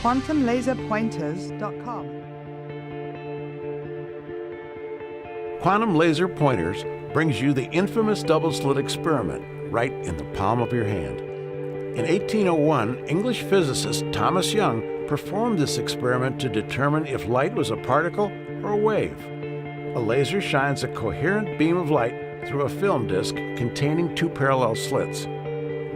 quantumlaserpointers.com. Quantum Laser Pointers brings you the infamous double-slit experiment right in the palm of your hand. In 1801, English physicist Thomas Young performed this experiment to determine if light was a particle or a wave. A laser shines a coherent beam of light through a film disc containing two parallel slits.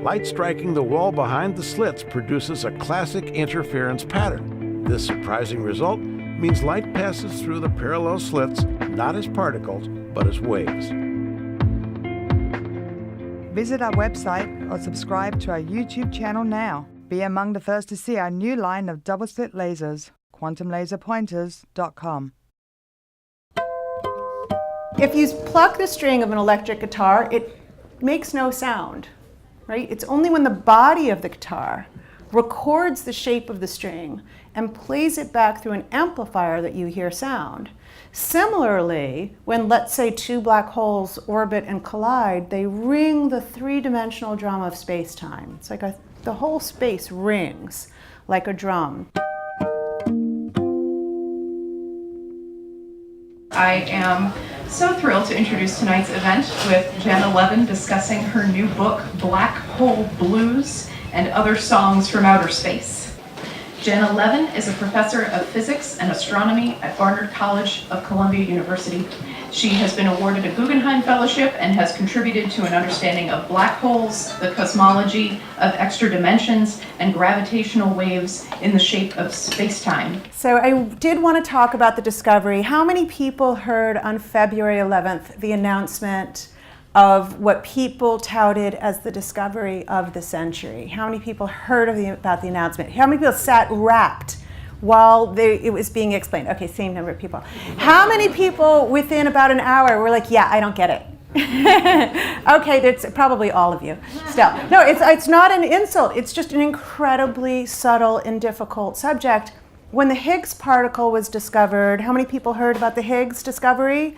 Light striking the wall behind the slits produces a classic interference pattern. This surprising result means light passes through the parallel slits not as particles, but as waves. Visit our website or subscribe to our YouTube channel now. Be among the first to see our new line of double-slit lasers, quantumlaserpointers.com. If you pluck the string of an electric guitar, it makes no sound, right? It's only when the body of the guitar records the shape of the string and plays it back through an amplifier that you hear sound. Similarly, when, let's say, two black holes orbit and collide, they ring the three-dimensional drum of space-time. It's like the whole space rings like a drum. I am so thrilled to introduce tonight's event with Jenna Levin discussing her new book, Black Hole Blues and Other Songs from Outer Space. Jenna Levin is a professor of physics and astronomy at Barnard College of Columbia University. She has been awarded a Guggenheim Fellowship and has contributed to an understanding of black holes, the cosmology of extra dimensions, and gravitational waves in the shape of space-time. So I did want to talk about the discovery. How many people heard on February 11th the announcement of what people touted as the discovery of the century? How many people heard about the announcement? How many people sat rapt while it was being explained? Okay, same number of people. How many people within about an hour were like, yeah, I don't get it? Okay, that's probably all of you still. No, it's not an insult. It's just an incredibly subtle and difficult subject. When the Higgs particle was discovered, how many people heard about the Higgs discovery?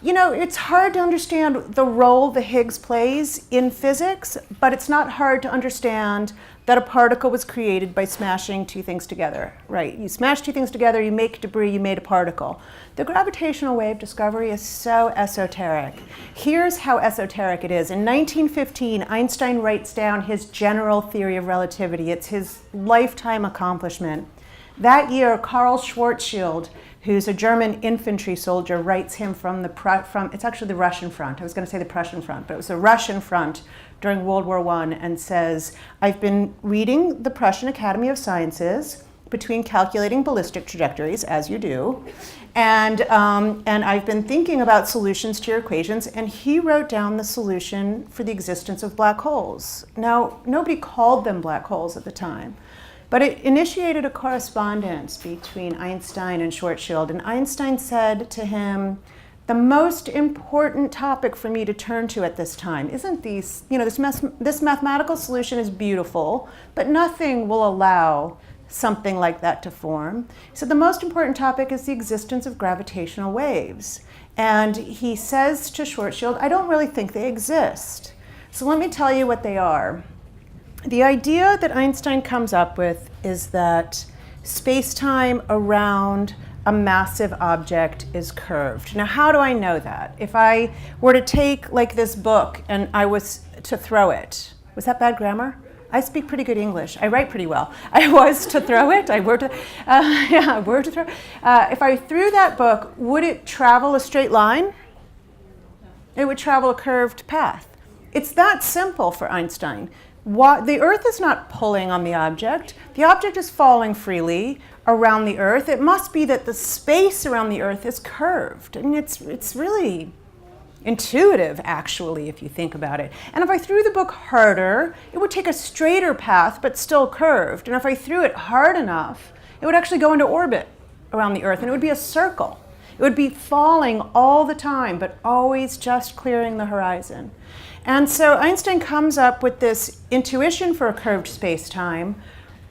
You know, it's hard to understand the role the Higgs plays in physics, but it's not hard to understand that a particle was created by smashing two things together, right? You smash two things together, you make debris, you made a particle. The gravitational wave discovery is so esoteric. Here's how esoteric it is. In 1915, Einstein writes down his general theory of relativity. It's his lifetime accomplishment. That year, Karl Schwarzschild, who's a German infantry soldier, writes him from it's actually the Russian front. I was going to say the Prussian front, but it was the Russian front during World War I, and says, I've been reading the Prussian Academy of Sciences between calculating ballistic trajectories, as you do, and I've been thinking about solutions to your equations, and he wrote down the solution for the existence of black holes. Now, nobody called them black holes at the time, but it initiated a correspondence between Einstein and Schwarzschild, and Einstein said to him, the most important topic for me to turn to at this time isn't these, you know, this mathematical solution is beautiful, but nothing will allow something like that to form. So the most important topic is the existence of gravitational waves. And he says to Schwarzschild, I don't really think they exist. So let me tell you what they are. The idea that Einstein comes up with is that space-time around a massive object is curved. Now, how do I know that? If I were to take like this book and I was to throw it, was that bad grammar? I speak pretty good English. I write pretty well. I was to throw it. I were to, were to throw. If I threw that book, would it travel a straight line? It would travel a curved path. It's that simple for Einstein. The Earth is not pulling on the object. The object is falling freely around the Earth. It must be that the space around the Earth is curved. I mean, it's really intuitive, actually, if you think about it. And if I threw the book harder, it would take a straighter path, but still curved. And if I threw it hard enough, it would actually go into orbit around the Earth, and it would be a circle. It would be falling all the time, but always just clearing the horizon. And so Einstein comes up with this intuition for a curved space-time,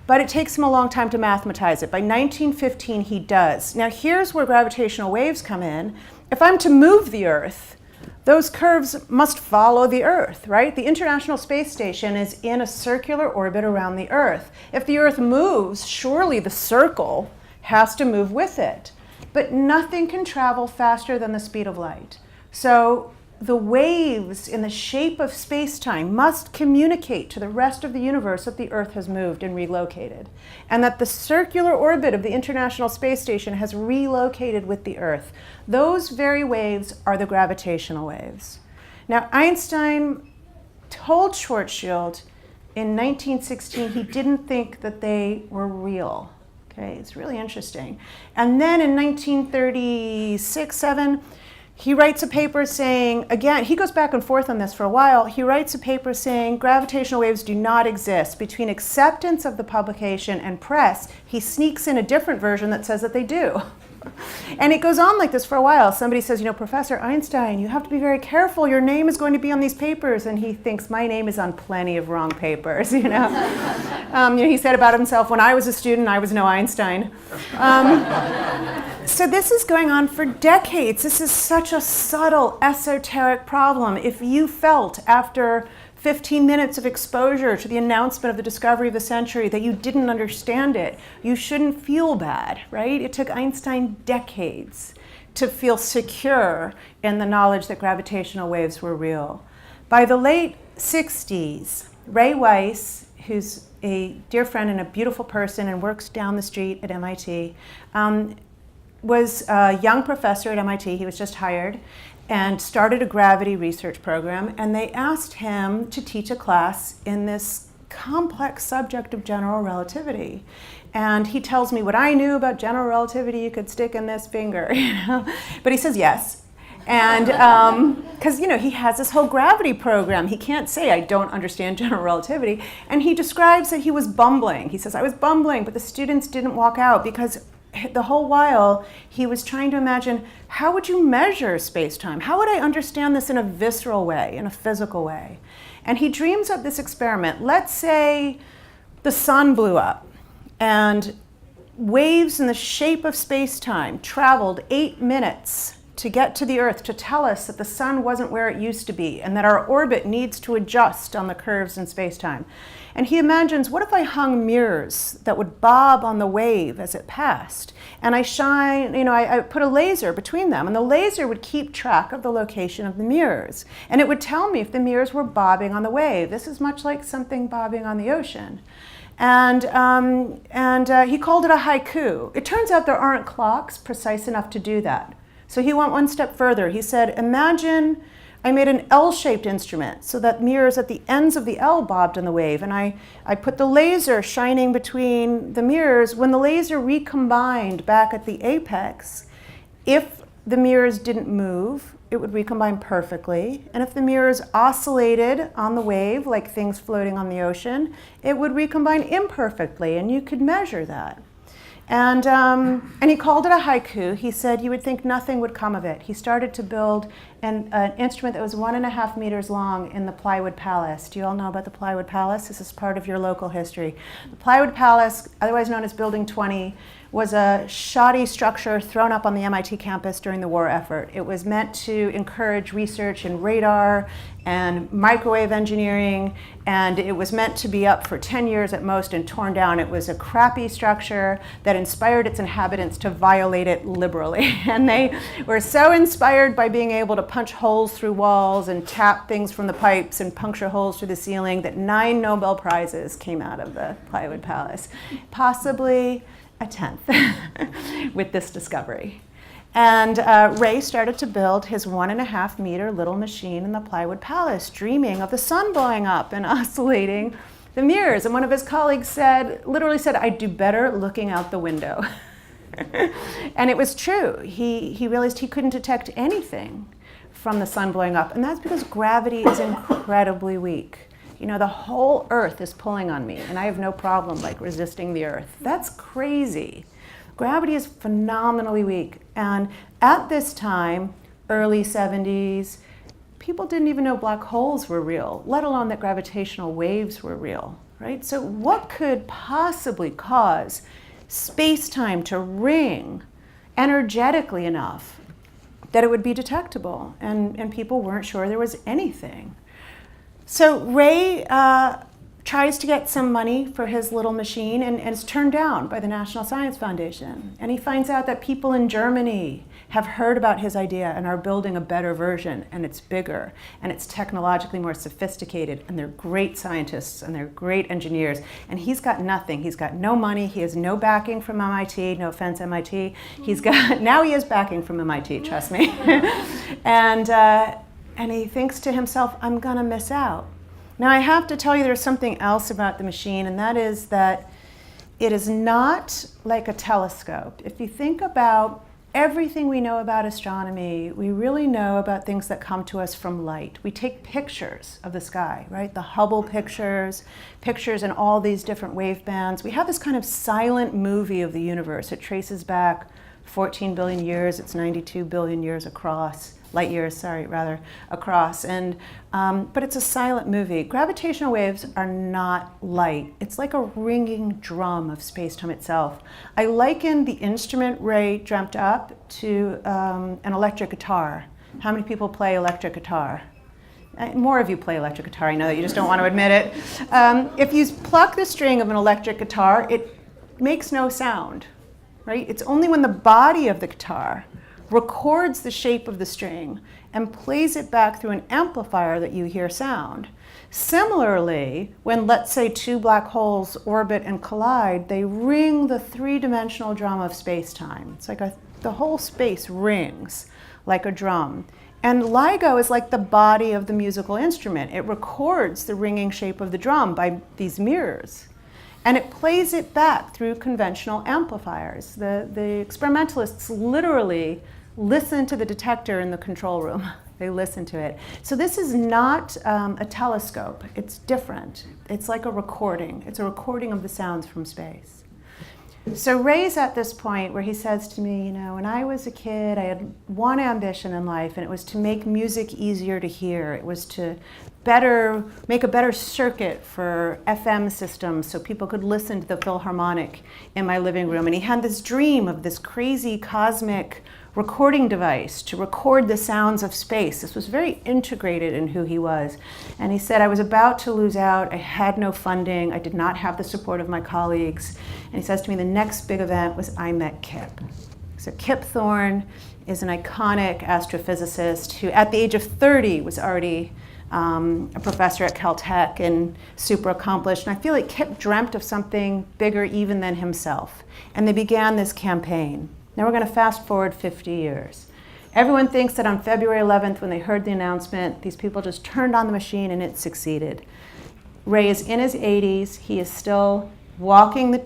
but it takes him a long time to mathematize it. By 1915, he does. Now, here's where gravitational waves come in. If I'm to move the Earth those curves must follow the Earth, right? The International Space Station is in a circular orbit around the Earth. If the Earth moves, surely the circle has to move with it. But nothing can travel faster than the speed of light. So the waves in the shape of space-time must communicate to the rest of the universe that the Earth has moved and relocated, and that the circular orbit of the International Space Station has relocated with the Earth. Those very waves are the gravitational waves. Now, Einstein told Schwarzschild in 1916 he didn't think that they were real. Okay, it's really interesting. And then in 1936-7, he writes a paper saying, again, he goes back and forth on this for a while. He writes a paper saying gravitational waves do not exist. Between acceptance of the publication and press, he sneaks in a different version that says that they do. And it goes on like this for a while. Somebody says, you know, Professor Einstein, you have to be very careful. Your name is going to be on these papers. And he thinks, my name is on plenty of wrong papers, you know. He said about himself, when I was a student, I was no Einstein. So this is going on for decades. This is such a subtle, esoteric problem. If you felt after 15 minutes of exposure to the announcement of the discovery of the century that you didn't understand it, you shouldn't feel bad, right? It took Einstein decades to feel secure in the knowledge that gravitational waves were real. By the late 60s, Ray Weiss, who's a dear friend and a beautiful person and works down the street at MIT, was a young professor at MIT. He was just hired and started a gravity research program, and they asked him to teach a class in this complex subject of general relativity. And he tells me what I knew about general relativity you could stick in this finger, you know? But he says yes. And because, you know, he has this whole gravity program. He can't say, I don't understand general relativity. And he describes that he was bumbling. He says, I was bumbling, but the students didn't walk out because the whole while he was trying to imagine, how would you measure space-time? How would I understand this in a visceral way, in a physical way? And he dreams up this experiment. Let's say the sun blew up and waves in the shape of space-time traveled 8 minutes to get to the Earth to tell us that the sun wasn't where it used to be and that our orbit needs to adjust on the curves in space-time. And he imagines, what if I hung mirrors that would bob on the wave as it passed? And I put a laser between them, and the laser would keep track of the location of the mirrors. And it would tell me if the mirrors were bobbing on the wave. This is much like something bobbing on the ocean. And he called it a haiku. It turns out there aren't clocks precise enough to do that. So he went one step further. He said, imagine I made an L-shaped instrument so that mirrors at the ends of the L bobbed in the wave. And I put the laser shining between the mirrors. When the laser recombined back at the apex, if the mirrors didn't move, it would recombine perfectly. And if the mirrors oscillated on the wave, like things floating on the ocean, it would recombine imperfectly, and you could measure that. And he called it a haiku. He said you would think nothing would come of it. He started to build an instrument that was 1.5 meters long in the Plywood Palace. Do you all know about the Plywood Palace? This is part of your local history. The Plywood Palace, otherwise known as Building 20, was a shoddy structure thrown up on the MIT campus during the war effort. It was meant to encourage research in radar and microwave engineering, and it was meant to be up for 10 years at most and torn down. It was a crappy structure that inspired its inhabitants to violate it liberally. And they were so inspired by being able to punch holes through walls and tap things from the pipes and puncture holes through the ceiling that 9 Nobel Prizes came out of the Plywood Palace. Possibly a 10th with this discovery. And Ray started to build his 1.5 meter little machine in the Plywood Palace, dreaming of the sun blowing up and oscillating the mirrors. And one of his colleagues literally said, I'd do better looking out the window. And it was true. He realized he couldn't detect anything from the sun blowing up. And that's because gravity is incredibly weak. You know, the whole Earth is pulling on me, and I have no problem resisting the Earth. That's crazy. Gravity is phenomenally weak. And at this time, early 70s, people didn't even know black holes were real, let alone that gravitational waves were real, right? So what could possibly cause space-time to ring energetically enough that it would be detectable, and people weren't sure there was anything. So Ray tries to get some money for his little machine and is turned down by the National Science Foundation. And he finds out that people in Germany have heard about his idea and are building a better version, and it's bigger, and it's technologically more sophisticated, and they're great scientists, and they're great engineers. And he's got nothing. He's got no money. He has no backing from MIT. No offense, MIT. Now he has backing from MIT, trust me. And he thinks to himself, I'm gonna miss out. Now I have to tell you there's something else about the machine, and that is that it is not like a telescope. If you think about everything we know about astronomy, we really know about things that come to us from light. We take pictures of the sky, right? The Hubble pictures in all these different wave bands. We have this kind of silent movie of the universe. It traces back 14 billion years. It's 92 billion years across. Light years, sorry, rather, across. But it's a silent movie. Gravitational waves are not light. It's like a ringing drum of space-time itself. I liken the instrument Ray dreamt up to an electric guitar. How many people play electric guitar? More of you play electric guitar. I know that you just don't want to admit it. If you pluck the string of an electric guitar, it makes no sound, right? It's only when the body of the guitar records the shape of the string and plays it back through an amplifier that you hear sound. Similarly, when, let's say, two black holes orbit and collide, they ring the three-dimensional drum of space-time. It's like the whole space rings like a drum. And LIGO is like the body of the musical instrument. It records the ringing shape of the drum by these mirrors. And it plays it back through conventional amplifiers. The experimentalists literally listen to the detector in the control room. They listen to it. So this is not a telescope. It's different. It's like a recording. It's a recording of the sounds from space. So Ray's at this point where he says to me, when I was a kid, I had one ambition in life, and it was to make music easier to hear. It was to make a better circuit for FM systems so people could listen to the Philharmonic in my living room. And he had this dream of this crazy cosmic recording device to record the sounds of space. This was very integrated in who he was. And he said, I was about to lose out. I had no funding. I did not have the support of my colleagues. And he says to me, the next big event was I met Kip. So Kip Thorne is an iconic astrophysicist who, at the age of 30, was already a professor at Caltech and super accomplished. And I feel like Kip dreamt of something bigger even than himself. And they began this campaign. Now we're going to fast forward 50 years. Everyone thinks that on February 11th, when they heard the announcement, these people just turned on the machine and it succeeded. Ray is in his 80s. He is still walking the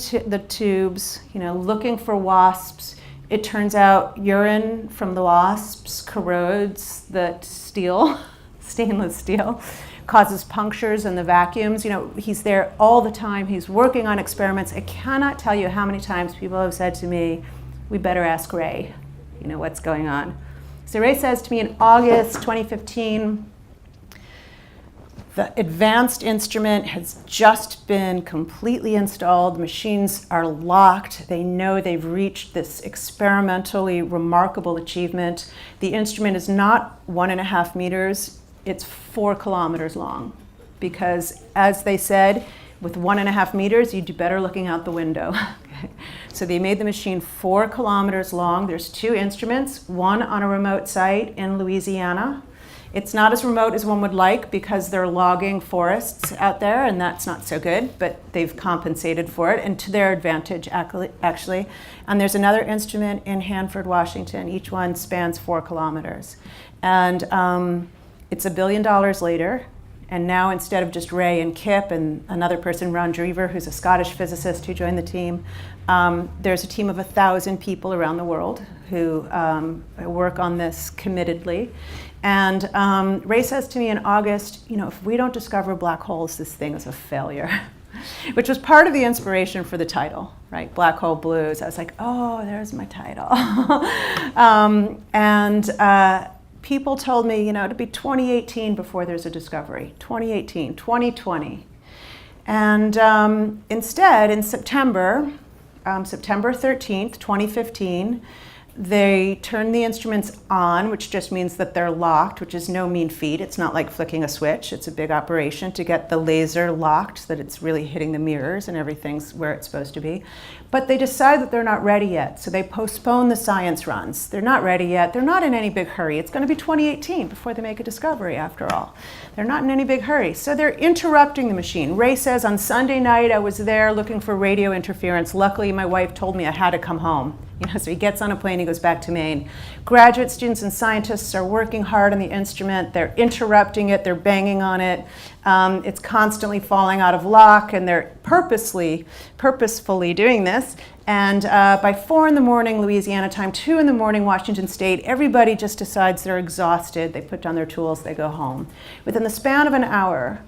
tubes, looking for wasps. It turns out urine from the wasps corrodes the steel, stainless steel, causes punctures in the vacuums. He's there all the time. He's working on experiments. I cannot tell you how many times people have said to me, we better ask Ray, what's going on. So Ray says to me in August 2015, the advanced instrument has just been completely installed. Machines are locked. They know they've reached this experimentally remarkable achievement. The instrument is not 1.5 meters, it's 4 kilometers long. Because as they said, with 1.5 meters, you'd do better looking out the window. So they made the machine 4 kilometers long. There's 2 instruments, one on a remote site in Louisiana. It's not as remote as one would like because they're logging forests out there, and that's not so good, but they've compensated for it, and to their advantage, actually. And there's another instrument in Hanford, Washington. Each one spans 4 kilometers. And it's $1 billion later. And now, instead of just Ray and Kip and another person, Ron Drever, who's a Scottish physicist who joined the team, there's a team of 1,000 people around the world who work on this committedly. And Ray says to me in August, if we don't discover black holes, this thing is a failure, which was part of the inspiration for the title, right? Black Hole Blues. I was like, oh, there's my title. People told me, it'll be 2018 before there's a discovery, 2018, 2020. And instead, in September 13th, 2015, They turn the instruments on, which just means that they're locked, which is no mean feat. It's not like flicking a switch. It's a big operation to get the laser locked so that it's really hitting the mirrors and everything's where it's supposed to be. But they decide that they're not ready yet, so they postpone the science runs. They're not ready yet. They're not in any big hurry. It's going to be 2018 before they make a discovery, after all. They're not in any big hurry. So they're interrupting the machine. Ray says, on Sunday night, I was there looking for radio interference. Luckily, my wife told me I had to come home. So he gets on a plane, he goes back to Maine. Graduate students and scientists are working hard on the instrument. They're interrupting it, they're banging on it. It's constantly falling out of lock, and they're purposefully doing this. And by 4 in the morning, Louisiana time, 2 in the morning, Washington State, everybody just decides they're exhausted. They put down their tools, they go home. Within the span of an hour,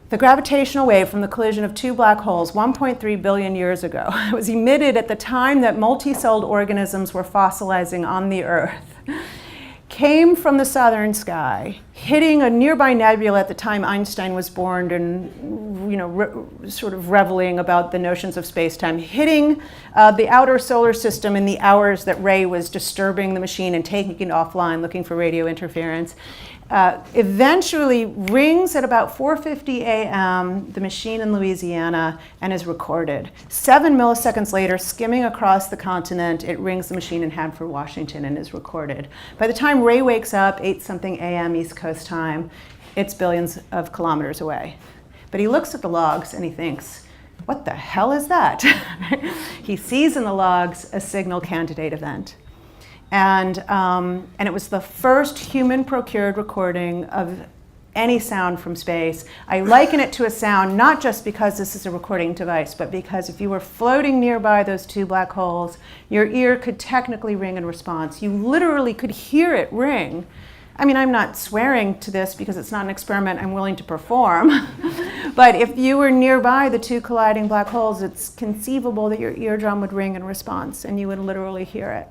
the gravitational wave from the collision of 2 black holes 1.3 billion years ago was emitted at the time that multi-celled organisms were fossilizing on the Earth, came from the southern sky, hitting a nearby nebula at the time Einstein was born and sort of reveling about the notions of space-time, hitting the outer solar system in the hours that Ray was disturbing the machine and taking it offline looking for radio interference. Eventually rings at about 4:50 a.m. the machine in Louisiana and is recorded. 7 milliseconds later, skimming across the continent, it rings the machine in Hanford, Washington, and is recorded. By the time Ray wakes up, 8-something a.m. East Coast time, it's billions of kilometers away. But he looks at the logs and he thinks, what the hell is that? He sees in the logs a signal candidate event. And it was the first human-procured recording of any sound from space. I liken it to a sound not just because this is a recording device, but because if you were floating nearby those 2 black holes, your ear could technically ring in response. You literally could hear it ring. I mean, I'm not swearing to this because it's not an experiment I'm willing to perform. But if you were nearby the 2 colliding black holes, it's conceivable that your eardrum would ring in response and you would literally hear it.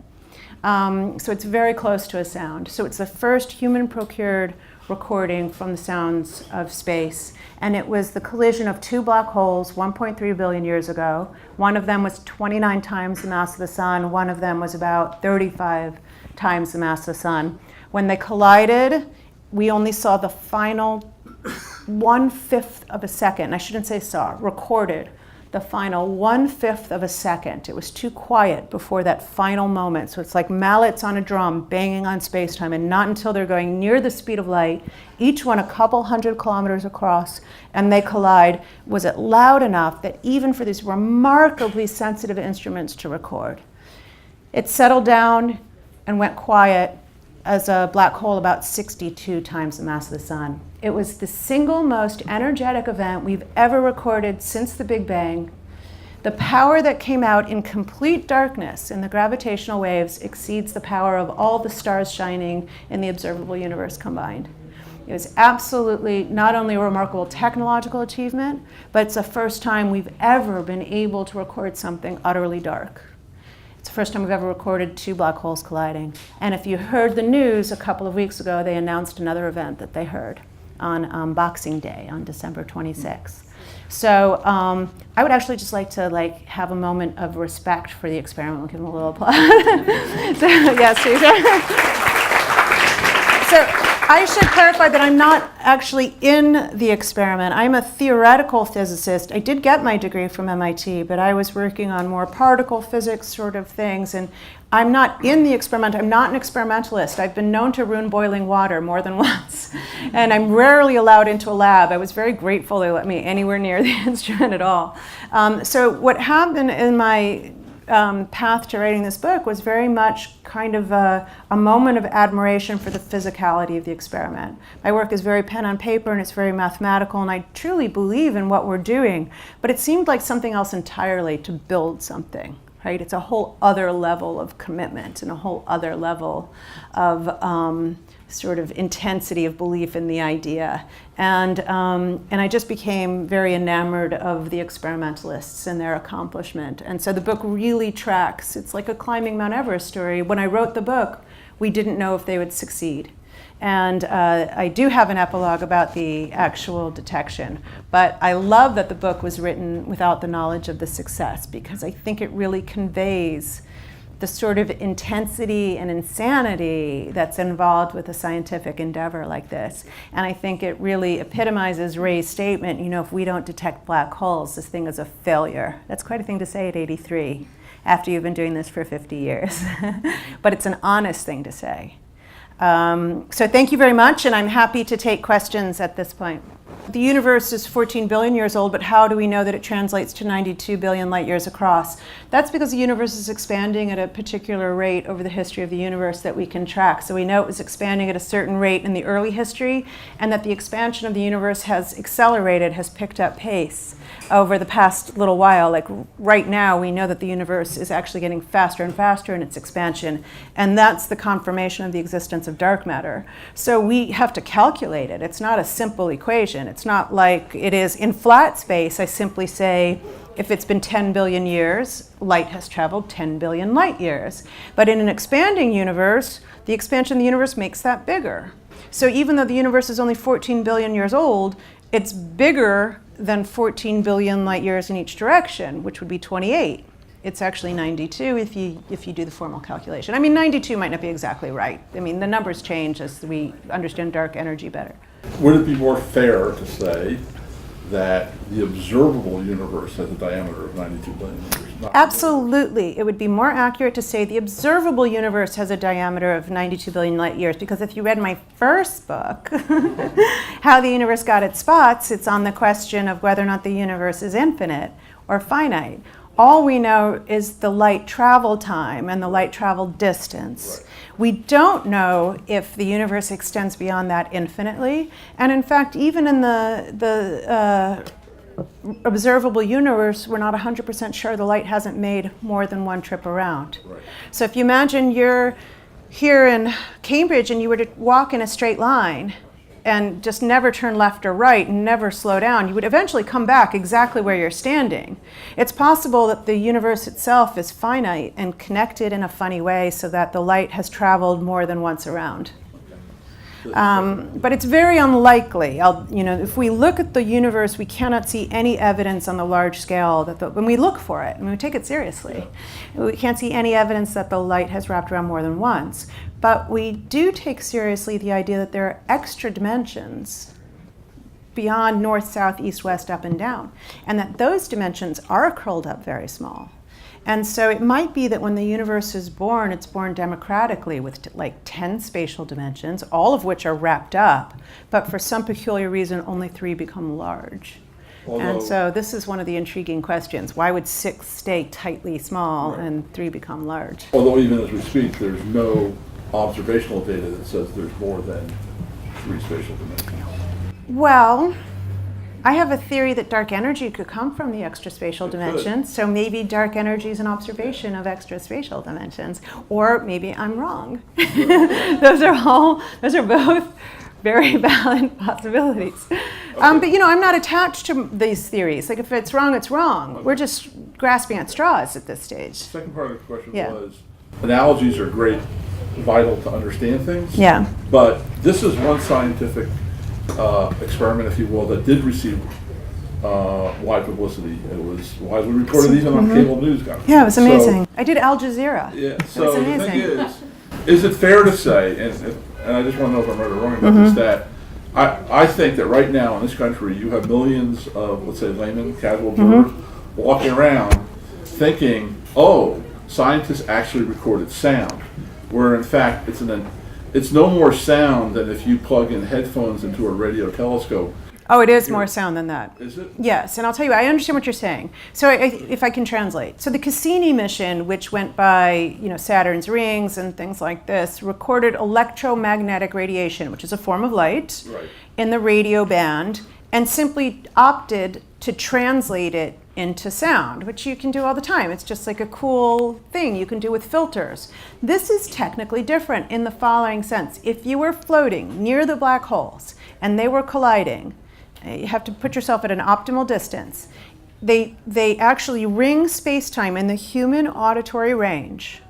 So it's very close to a sound. So it's the first human-procured recording from the sounds of space. And it was the collision of 2 black holes 1.3 billion years ago. One of them was 29 times the mass of the sun. One of them was about 35 times the mass of the sun. When they collided, we only saw the final 1/5 of a second. I shouldn't say saw, recorded the final 1/5 of a second. It was too quiet before that final moment. So it's like mallets on a drum banging on space-time, and not until they're going near the speed of light, each one a couple hundred kilometers across, and they collide, was it loud enough that even for these remarkably sensitive instruments to record. It settled down and went quiet as a black hole about 62 times the mass of the sun. It was the single most energetic event we've ever recorded since the Big Bang. The power that came out in complete darkness in the gravitational waves exceeds the power of all the stars shining in the observable universe combined. It was absolutely not only a remarkable technological achievement, but it's the first time we've ever been able to record something utterly dark. It's the first time we've ever recorded 2 black holes colliding. And if you heard the news a couple of weeks ago, they announced another event that they heard on Boxing Day, on December 26th. So I would actually just like to have a moment of respect for the experiment. We'll give them a little applause. So, yes, so I should clarify that I'm not actually in the experiment. I'm a theoretical physicist. I did get my degree from MIT, but I was working on more particle physics sort of things, and I'm not in the experiment. I'm not an experimentalist. I've been known to ruin boiling water more than once, and I'm rarely allowed into a lab. I was very grateful they let me anywhere near the instrument at all. So what happened in my path to writing this book was very much kind of a moment of admiration for the physicality of the experiment. My work is very pen on paper and it's very mathematical, and I truly believe in what we're doing, but it seemed like something else entirely to build something, right? It's a whole other level of commitment and a whole other level of sort of intensity of belief in the idea. And I just became very enamored of the experimentalists and their accomplishment. And so the book really tracks. It's like a climbing Mount Everest story. When I wrote the book, we didn't know if they would succeed. And I do have an epilogue about the actual detection. But I love that the book was written without the knowledge of the success, because I think it really conveys the sort of intensity and insanity that's involved with a scientific endeavor like this. And I think it really epitomizes Ray's statement, if we don't detect black holes, this thing is a failure. That's quite a thing to say at 83, after you've been doing this for 50 years. But it's an honest thing to say. So thank you very much, and I'm happy to take questions at this point. The universe is 14 billion years old, but how do we know that it translates to 92 billion light years across? That's because the universe is expanding at a particular rate over the history of the universe that we can track. So we know it was expanding at a certain rate in the early history, and that the expansion of the universe has accelerated, has picked up pace over the past little while. Like right now, we know that the universe is actually getting faster and faster in its expansion, and that's the confirmation of the existence of dark matter. So we have to calculate it. It's not a simple equation. It's not like it is in flat space. I simply say, if it's been 10 billion years, light has traveled 10 billion light years. But in an expanding universe, the expansion of the universe makes that bigger. So even though the universe is only 14 billion years old, it's bigger than 14 billion light years in each direction, which would be 28. It's actually 92 if you do the formal calculation. I mean, 92 might not be exactly right. I mean, the numbers change as we understand dark energy better. Would it be more fair to say that the observable universe has a diameter of 92 billion years? Absolutely. It would be more accurate to say the observable universe has a diameter of 92 billion light years, because if you read my first book, How the Universe Got Its Spots, it's on the question of whether or not the universe is infinite or finite. All we know is the light travel time and the light travel distance. Right. We don't know if the universe extends beyond that infinitely. And in fact, even in the observable universe, we're not 100% sure the light hasn't made more than one trip around. Right. So if you imagine you're here in Cambridge and you were to walk in a straight line and just never turn left or right and never slow down, you would eventually come back exactly where you're standing. It's possible that the universe itself is finite and connected in a funny way so that the light has traveled more than once around. But it's very unlikely. If we look at the universe, we cannot see any evidence on the large scale when we look for it, and we take it seriously, we can't see any evidence that the light has wrapped around more than once. But we do take seriously the idea that there are extra dimensions beyond north, south, east, west, up, and down, and that those dimensions are curled up very small. And so it might be that when the universe is born, it's born democratically with like 10 spatial dimensions, all of which are wrapped up, but for some peculiar reason, only 3 become large. And so this is one of the intriguing questions. Why would 6 stay tightly small and 3 become large? Although even as we speak, there's no observational data that says there's more than 3 spatial dimensions. Well, I have a theory that dark energy could come from the extraspatial dimensions, so maybe dark energy is an observation of extraspatial dimensions, or maybe I'm wrong. Those are both very valid possibilities. Okay. But I'm not attached to these theories. Like if it's wrong, it's wrong. Okay. We're just grasping at straws at this stage. The second part of the question was, analogies are great, vital to understand things. Yeah. But this is one scientific experiment, if you will, that did receive wide publicity. It was widely reported even on cable news conferences. Yeah, it was amazing. I did Al Jazeera. Yeah, so the thing is it fair to say, and I just want to know if I'm right or wrong about this, that I think that right now in this country you have millions of, let's say, laymen, casual observers, walking around thinking, oh, scientists actually recorded sound, where in fact it's no more sound than if you plug in headphones into a radio telescope. Oh, it is more sound than that. Is it? Yes, and I'll tell you, I understand what you're saying. So if I can translate. So the Cassini mission, which went by Saturn's rings and things like this, recorded electromagnetic radiation, which is a form of light, in the radio band, and simply opted to translate it into sound, which you can do all the time. It's just like a cool thing you can do with filters. This is technically different in the following sense. If you were floating near the black holes and they were colliding, you have to put yourself at an optimal distance. They actually ring space-time in the human auditory range.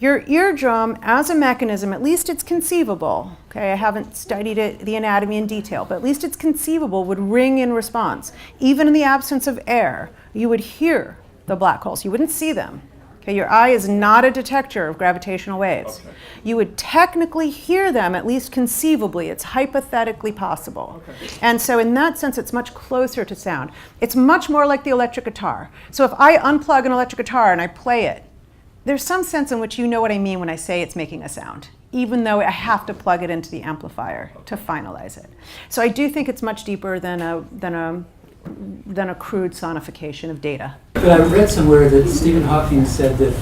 Your eardrum, as a mechanism, at least it's conceivable, okay, I haven't studied the anatomy in detail, but at least it's conceivable, would ring in response. Even in the absence of air, you would hear the black holes. You wouldn't see them, Okay, your eye is not a detector of gravitational waves. Okay. You would technically hear them, at least conceivably. It's hypothetically possible. Okay. And so in that sense, it's much closer to sound. It's much more like the electric guitar. So if I unplug an electric guitar and I play it, there's some sense in which you know what I mean when I say it's making a sound, even though I have to plug it into the amplifier to finalize it. So I do think it's much deeper than a crude sonification of data. But I read somewhere that Stephen Hawking said that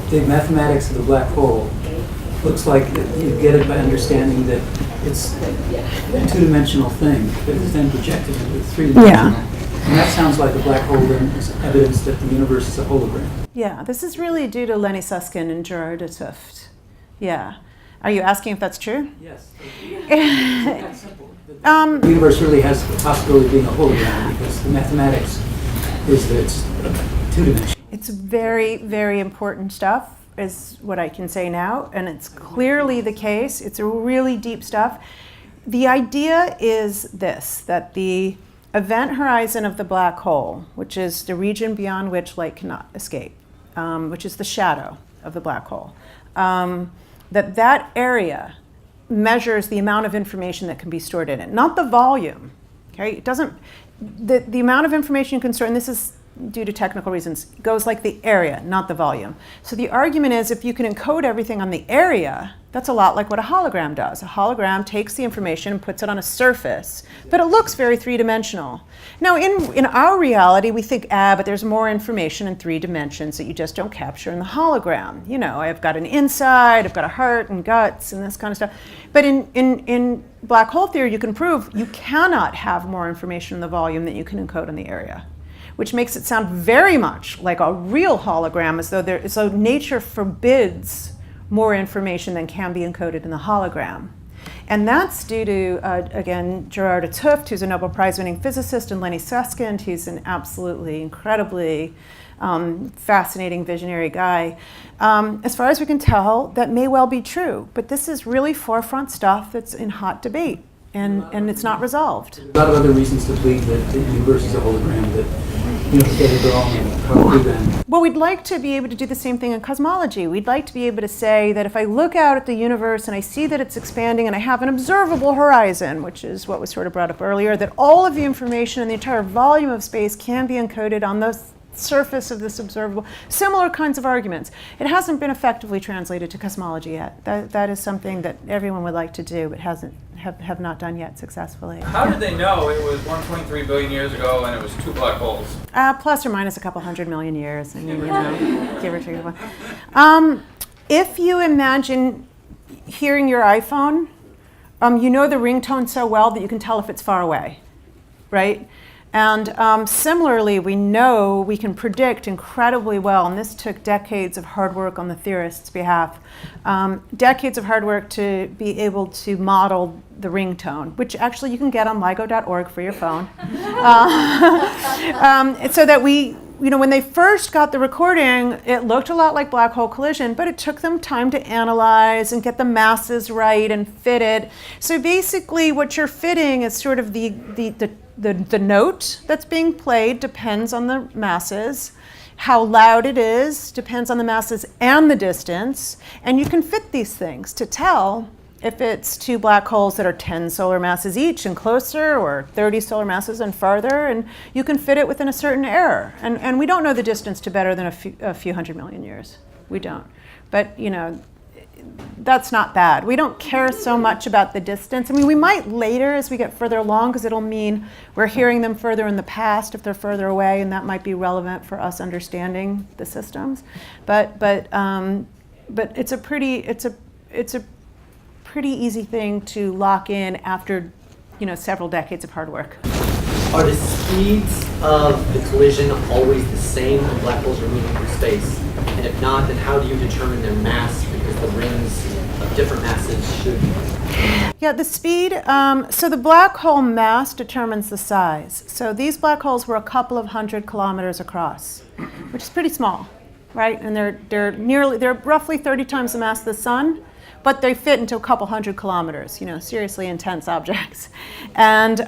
the mathematics of the black hole looks like you get it by understanding that it's a two-dimensional thing, but it's then projected into three-dimensional. Yeah. And that sounds like a black hole then is evidence that the universe is a hologram. Yeah, this is really due to Lenny Susskind and Gerard de Tooft. Yeah. Are you asking if that's true? Yes. It's that simple. The universe really has the possibility of being a hologram because the mathematics is that it's two-dimensional. It's very, very important stuff, is what I can say now, and it's clearly the case. It's a really deep stuff. The idea is this, that the event horizon of the black hole, which is the region beyond which light cannot escape, which is the shadow of the black hole, that area measures the amount of information that can be stored in it, not the volume. Okay, it doesn't. The amount of information you can store, and this is due to technical reasons, goes like the area, not the volume. So the argument is if you can encode everything on the area, that's a lot like what a hologram does. A hologram takes the information and puts it on a surface, but it looks very three-dimensional. Now in our reality, we think, but there's more information in 3 dimensions that you just don't capture in the hologram. You know, I've got an inside, I've got a heart and guts and this kind of stuff. But in black hole theory, you can prove you cannot have more information in the volume than you can encode in the area, which makes it sound very much like a real hologram, as though nature forbids more information than can be encoded in the hologram. And that's due to, again, Gerard de Tooft, who's a Nobel Prize-winning physicist, and Lenny Susskind, who's an absolutely incredibly fascinating visionary guy. As far as we can tell, that may well be true, but this is really forefront stuff that's in hot debate, and it's not resolved. A lot of other reasons to believe that the universe is a hologram that get it wrong and probably then. Well, we'd like to be able to do the same thing in cosmology. We'd like to be able to say that if I look out at the universe and I see that it's expanding and I have an observable horizon, which is what was sort of brought up earlier, that all of the information in the entire volume of space can be encoded on the surface of this observable. Similar kinds of arguments. It hasn't been effectively translated to cosmology yet. That is something that everyone would like to do, but have not done yet successfully. How did they know it was 123 billion years ago and it was 2 black holes? Plus or minus a couple 100 million years. I mean, give or take one. If you imagine hearing your iPhone, you know the ringtone so well that you can tell if it's far away, right? And similarly, we know we can predict incredibly well, and this took decades of hard work on the theorists' behalf, decades of hard work to be able to model the ringtone, which actually you can get on ligo.org for your phone. So that when they first got the recording, it looked a lot like black hole collision, but it took them time to analyze and get the masses right and fit it. So basically what you're fitting is sort of the note that's being played depends on the masses. How loud it is depends on the masses and the distance. And you can fit these things to tell if it's 2 black holes that are 10 solar masses each and closer, or 30 solar masses and farther, and you can fit it within a certain error. And we don't know the distance to better than a few 100 million years. We don't. But, that's not bad. We don't care so much about the distance. I mean, we might later as we get further along, because it'll mean we're hearing them further in the past if they're further away, and that might be relevant for us understanding the systems. But it's a pretty easy thing to lock in after several decades of hard work. Are the speeds of the collision always the same when black holes are moving through space? And if not, then how do you determine their mass? Because the rings of different masses should. Yeah, the speed. So the black hole mass determines the size. So these black holes were a couple of 100 kilometers across, which is pretty small, right? And they're roughly 30 times the mass of the sun, but they fit into a couple 100 kilometers. Seriously intense objects, and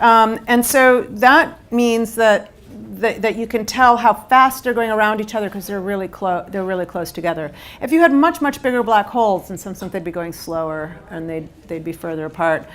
so that means that that you can tell how fast they're going around each other because they're really close together. If you had much, much bigger black holes, in some sense they'd be going slower and they'd be further apart.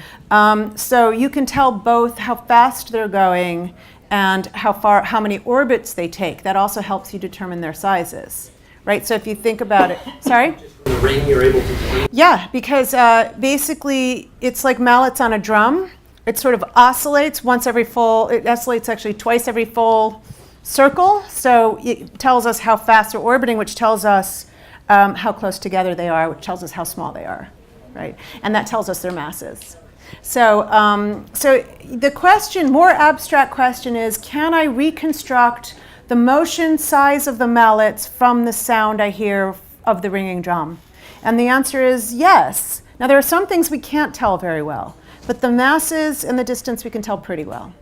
So you can tell both how fast they're going and how many orbits they take. That also helps you determine their sizes, right? So if you think about it, sorry? The ring you're able to. Yeah, because basically it's like mallets on a drum. It sort of oscillates it oscillates actually twice every full circle. So it tells us how fast they're orbiting, which tells us how close together they are, which tells us how small they are, right? And that tells us their masses. So, so the question, more abstract question is, can I reconstruct the motion size of the mallets from the sound I hear of the ringing drum? And the answer is yes. Now there are some things we can't tell very well, but the masses and the distance we can tell pretty well.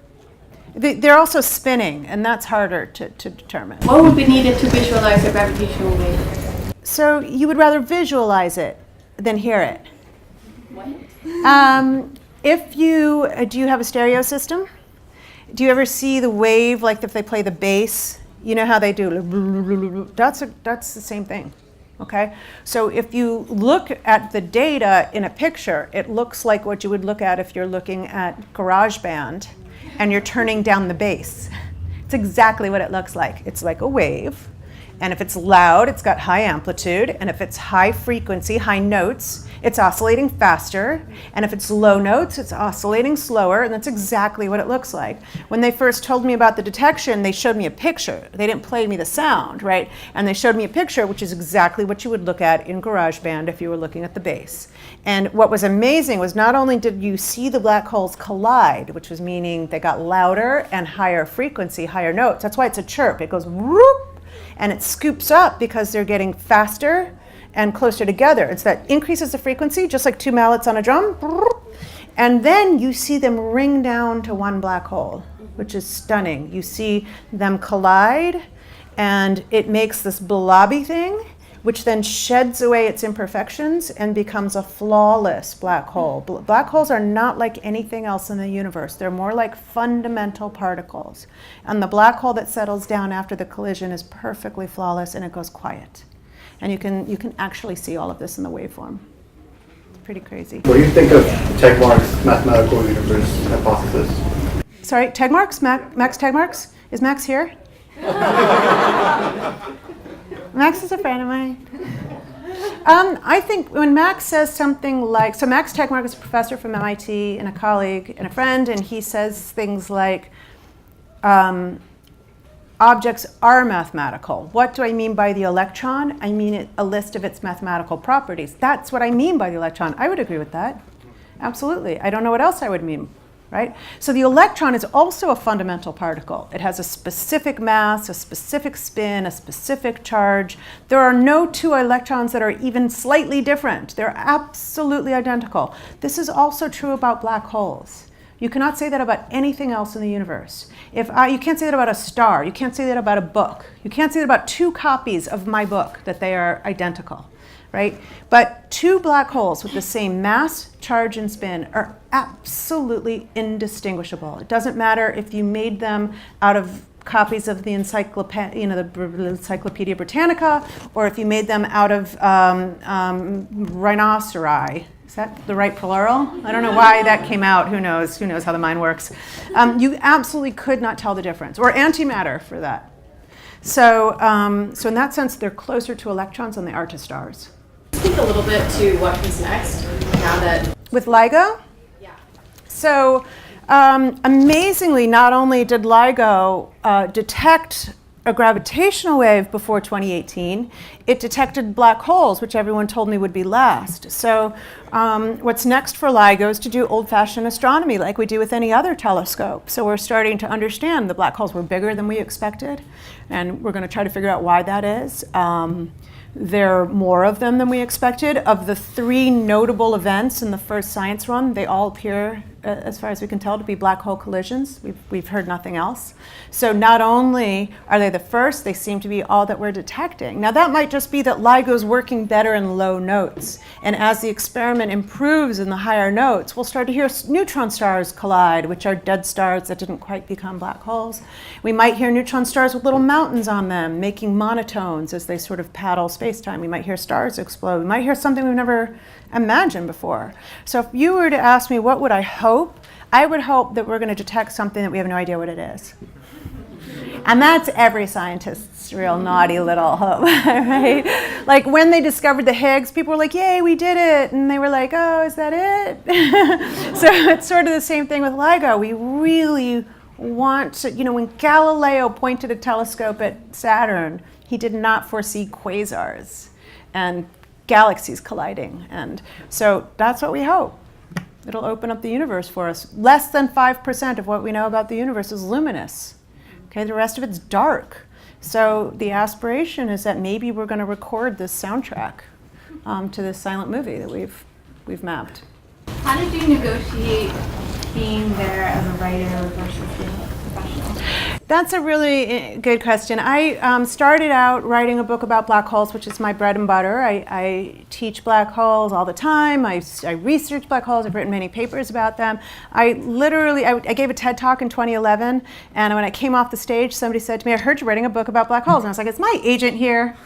They're also spinning, and that's harder to determine. What would be needed to visualize a gravitational wave? So you would rather visualize it than hear it. What? Do you have a stereo system? Do you ever see the wave, like if they play the bass? You know how they do? That's the same thing. Okay, so if you look at the data in a picture, it looks like what you would look at if you're looking at GarageBand and you're turning down the bass. It's exactly what it looks like. It's like a wave, and if it's loud, it's got high amplitude, and if it's high frequency, high notes, it's oscillating faster, and if it's low notes, it's oscillating slower, and that's exactly what it looks like. When they first told me about the detection, they showed me a picture. They didn't play me the sound, right? And they showed me a picture, which is exactly what you would look at in GarageBand if you were looking at the bass. And what was amazing was not only did you see the black holes collide, which was meaning they got louder and higher frequency, higher notes. That's why it's a chirp. It goes whoop, and it scoops up because they're getting faster and closer together. It's that increases the frequency, just like two mallets on a drum. And then you see them ring down to one black hole, which is stunning. You see them collide, and it makes this blobby thing, which then sheds away its imperfections and becomes a flawless black hole. Black holes are not like anything else in the universe. They're more like fundamental particles. And the black hole that settles down after the collision is perfectly flawless, and it goes quiet. And you can actually see all of this in the waveform. It's pretty crazy. What do you think of Tegmark's mathematical universe hypothesis? Sorry, Tegmark's? Max Tegmark's? Is Max here? Max is a friend of mine. I think when Max says something like, so Max Tegmark is a professor from MIT and a colleague and a friend, and he says things like, objects are mathematical. What do I mean by the electron? I mean a list of its mathematical properties. That's what I mean by the electron. I would agree with that. Absolutely. I don't know what else I would mean, right? So the electron is also a fundamental particle. It has a specific mass, a specific spin, a specific charge. There are no two electrons that are even slightly different. They're absolutely identical. This is also true about black holes. You cannot say that about anything else in the universe. You can't say that about a star. You can't say that about a book. You can't say that about two copies of my book, that they are identical, right? But two black holes with the same mass, charge, and spin are absolutely indistinguishable. It doesn't matter if you made them out of copies of the Encyclopedia Britannica, or if you made them out of rhinoceri. Is that the right plural? I don't know why that came out. Who knows? Who knows how the mind works? You absolutely could not tell the difference, or antimatter for that. So, so in that sense, they're closer to electrons than they are to stars. Speak a little bit to what comes next now that with LIGO. Yeah. So, amazingly, not only did LIGO detect a gravitational wave before 2018, it detected black holes, which everyone told me would be last. So what's next for LIGO is to do old-fashioned astronomy like we do with any other telescope. So we're starting to understand the black holes were bigger than we expected, and we're going to try to figure out why that is. There are more of them than we expected. Of the three notable events in the first science run, they all appear, as far as we can tell, to be black hole collisions. We've heard nothing else. So not only are they the first, they seem to be all that we're detecting. Now that might just be that LIGO's working better in low notes. And as the experiment experiment improves in the higher notes, we'll start to hear neutron stars collide, which are dead stars that didn't quite become black holes. We might hear neutron stars with little mountains on them, making monotones as they sort of paddle space-time. We might hear stars explode. We might hear something we've never imagined before. So if you were to ask me what would I would hope that we're going to detect something that we have no idea what it is. And that's every scientist's real naughty little hope, right? Like when they discovered the Higgs, people were like, yay, we did it. And they were like, oh, is that it? So it's sort of the same thing with LIGO. We really want to, when Galileo pointed a telescope at Saturn, he did not foresee quasars and galaxies colliding. And so that's what we hope. It'll open up the universe for us. Less than 5% of what we know about the universe is luminous. Okay, the rest of it's dark. So the aspiration is that maybe we're going to record this soundtrack to this silent movie that we've mapped. How did you negotiate being there as a writer versus being a professional? That's a really good question. I started out writing a book about black holes, which is my bread and butter. I teach black holes all the time. I research black holes. I've written many papers about them. I gave a TED Talk in 2011, and when I came off the stage, somebody said to me, I heard you're writing a book about black holes. And I was like, it's my agent here.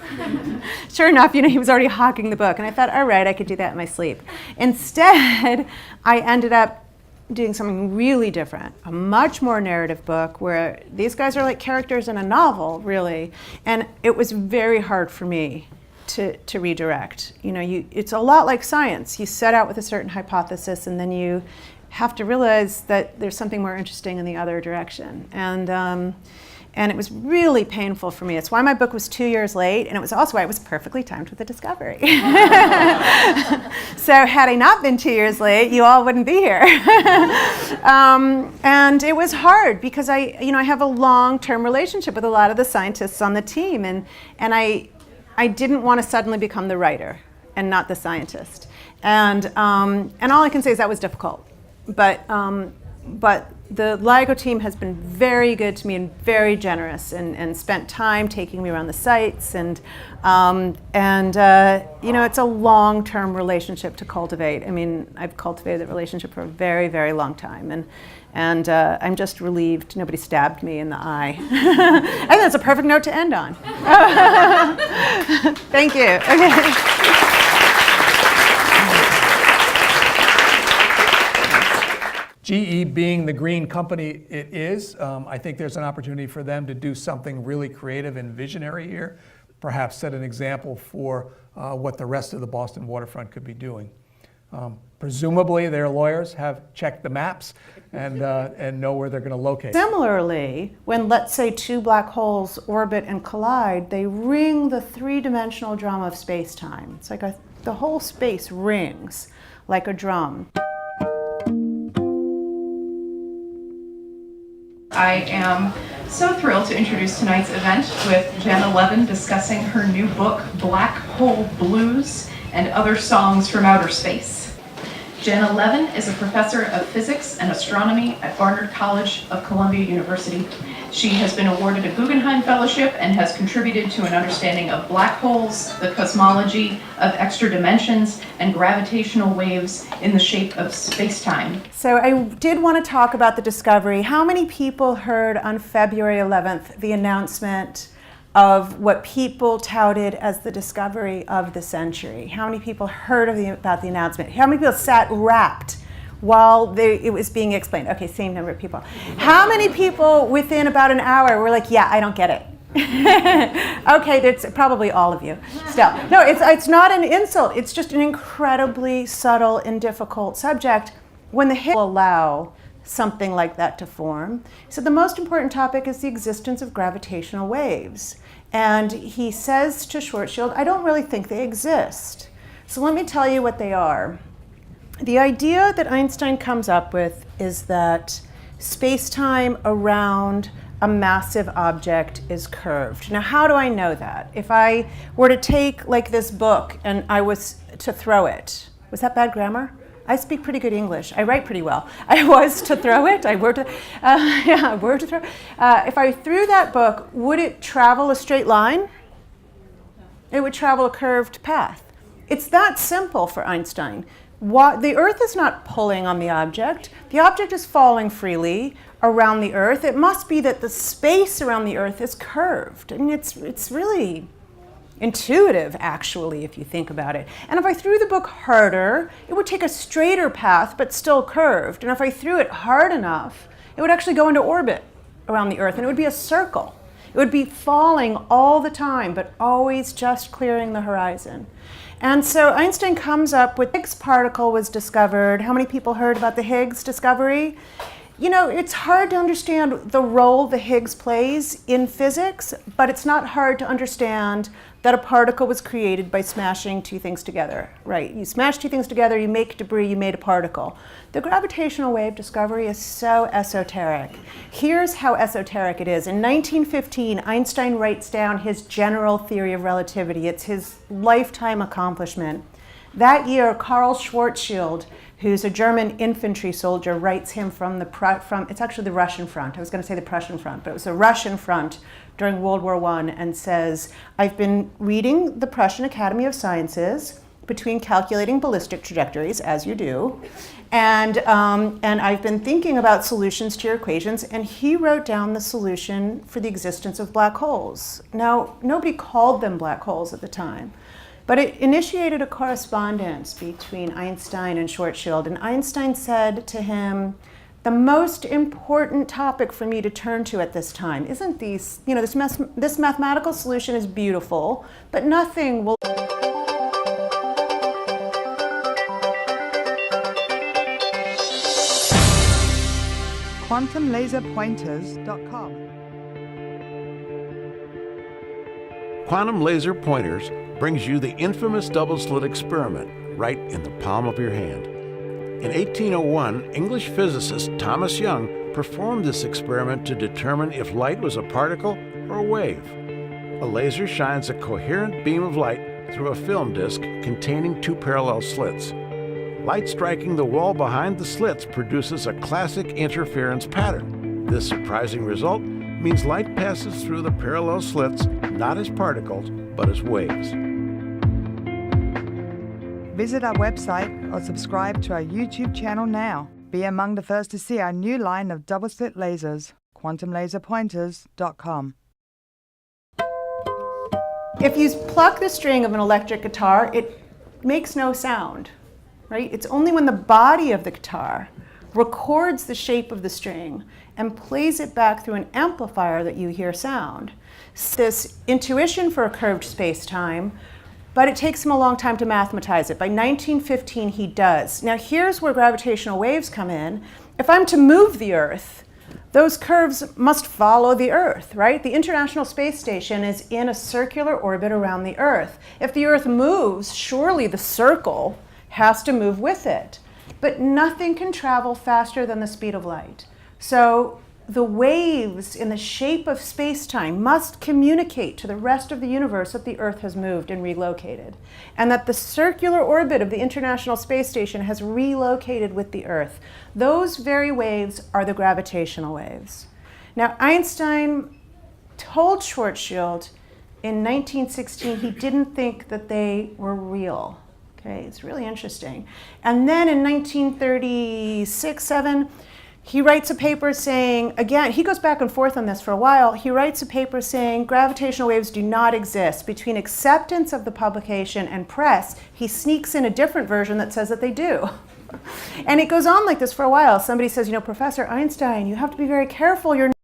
Sure enough, he was already hawking the book. And I thought, all right, I could do that in my sleep. Instead, I ended up doing something really different, a much more narrative book where these guys are like characters in a novel, really. And it was very hard for me to redirect. It's a lot like science. You set out with a certain hypothesis and then you have to realize that there's something more interesting in the other direction. And it was really painful for me. It's why my book was 2 years late, and it was also why it was perfectly timed with the discovery. So had I not been 2 years late, you all wouldn't be here. And it was hard because I have a long-term relationship with a lot of the scientists on the team, and I didn't want to suddenly become the writer and not the scientist. And all I can say is that was difficult. But the LIGO team has been very good to me and very generous and spent time taking me around the sites and it's a long-term relationship to cultivate. I mean, I've cultivated that relationship for a very, very long time and I'm just relieved nobody stabbed me in the eye. I think that's a perfect note to end on. Thank you. Okay. GE being the green company it is, I think there's an opportunity for them to do something really creative and visionary here, perhaps set an example for what the rest of the Boston waterfront could be doing. Presumably their lawyers have checked the maps and know where they're going to locate. Similarly, when let's say two black holes orbit and collide, they ring the three-dimensional drum of space-time. It's like the whole space rings like a drum. I am so thrilled to introduce tonight's event with Jenna Levin discussing her new book, Black Hole Blues and Other Songs from Outer Space. Jenna Levin is a professor of physics and astronomy at Barnard College of Columbia University. She has been awarded a Guggenheim Fellowship and has contributed to an understanding of black holes, the cosmology of extra dimensions, and gravitational waves in the shape of space-time. So I did want to talk about the discovery. How many people heard on February 11th the announcement of what people touted as the discovery of the century? How many people heard about the announcement? How many people sat rapt while it was being explained? Okay, same number of people. How many people within about an hour were like, yeah, I don't get it? Okay, that's probably all of you still. No, it's not an insult. It's just an incredibly subtle and difficult subject when the Higgs will allow something like that to form. So the most important topic is the existence of gravitational waves. And he says to Schwarzschild, I don't really think they exist. So let me tell you what they are. The idea that Einstein comes up with is that space-time around a massive object is curved. Now, how do I know that? If I were to take like this book and I was to throw it, was that bad grammar? I speak pretty good English. I write pretty well. I was to throw it. I were to, were to throw. If I threw that book, would it travel a straight line? It would travel a curved path. It's that simple for Einstein. The Earth is not pulling on the object is falling freely around the Earth. It must be that the space around the Earth is curved. I mean, it's really intuitive, actually, if you think about it. And if I threw the book harder, it would take a straighter path, but still curved. And if I threw it hard enough, it would actually go into orbit around the Earth, and it would be a circle. It would be falling all the time, but always just clearing the horizon. And so Einstein comes up with Higgs particle was discovered. How many people heard about the Higgs discovery? You know, it's hard to understand the role the Higgs plays in physics, but it's not hard to understand that a particle was created by smashing two things together, right? You smash two things together, you make debris, you made a particle. The gravitational wave discovery is so esoteric. Here's how esoteric it is. In 1915, Einstein writes down his general theory of relativity. It's his lifetime accomplishment. That year, Karl Schwarzschild, who's a German infantry soldier, writes him from it's actually the Russian front. I was going to say the Prussian front, but it was the Russian front during World War I, and says, I've been reading the Prussian Academy of Sciences between calculating ballistic trajectories, as you do, and I've been thinking about solutions to your equations, and he wrote down the solution for the existence of black holes. Now, nobody called them black holes at the time, but it initiated a correspondence between Einstein and Schwarzschild, and Einstein said to him, the most important topic for me to turn to at this time isn't these, you know, this mathematical solution is beautiful, but nothing will. QuantumLaserPointers.com. Quantum Laser Pointers brings you the infamous double-slit experiment right in the palm of your hand. In 1801, English physicist Thomas Young performed this experiment to determine if light was a particle or a wave. A laser shines a coherent beam of light through a film disc containing two parallel slits. Light striking the wall behind the slits produces a classic interference pattern. This surprising result means light passes through the parallel slits not as particles, but as waves. Visit our website or subscribe to our YouTube channel now. Be among the first to see our new line of double-slit lasers, QuantumLaserPointers.com. If you pluck the string of an electric guitar, it makes no sound, right? It's only when the body of the guitar records the shape of the string and plays it back through an amplifier that you hear sound. This intuition for a curved space-time, but it takes him a long time to mathematize it. By 1915, he does. Now, here's where gravitational waves come in. If I'm to move the Earth, those curves must follow the Earth, right? The International Space Station is in a circular orbit around the Earth. If the Earth moves, surely the circle has to move with it. But nothing can travel faster than the speed of light. So the waves in the shape of space-time must communicate to the rest of the universe that the Earth has moved and relocated, and that the circular orbit of the International Space Station has relocated with the Earth. Those very waves are the gravitational waves. Now, Einstein told Schwarzschild in 1916 he didn't think that they were real. Okay, it's really interesting. And then in 1936-7, he writes a paper saying, again, he goes back and forth on this for a while. He writes a paper saying gravitational waves do not exist. Between acceptance of the publication and press, he sneaks in a different version that says that they do. And it goes on like this for a while. Somebody says, you know, Professor Einstein, you have to be very careful. You're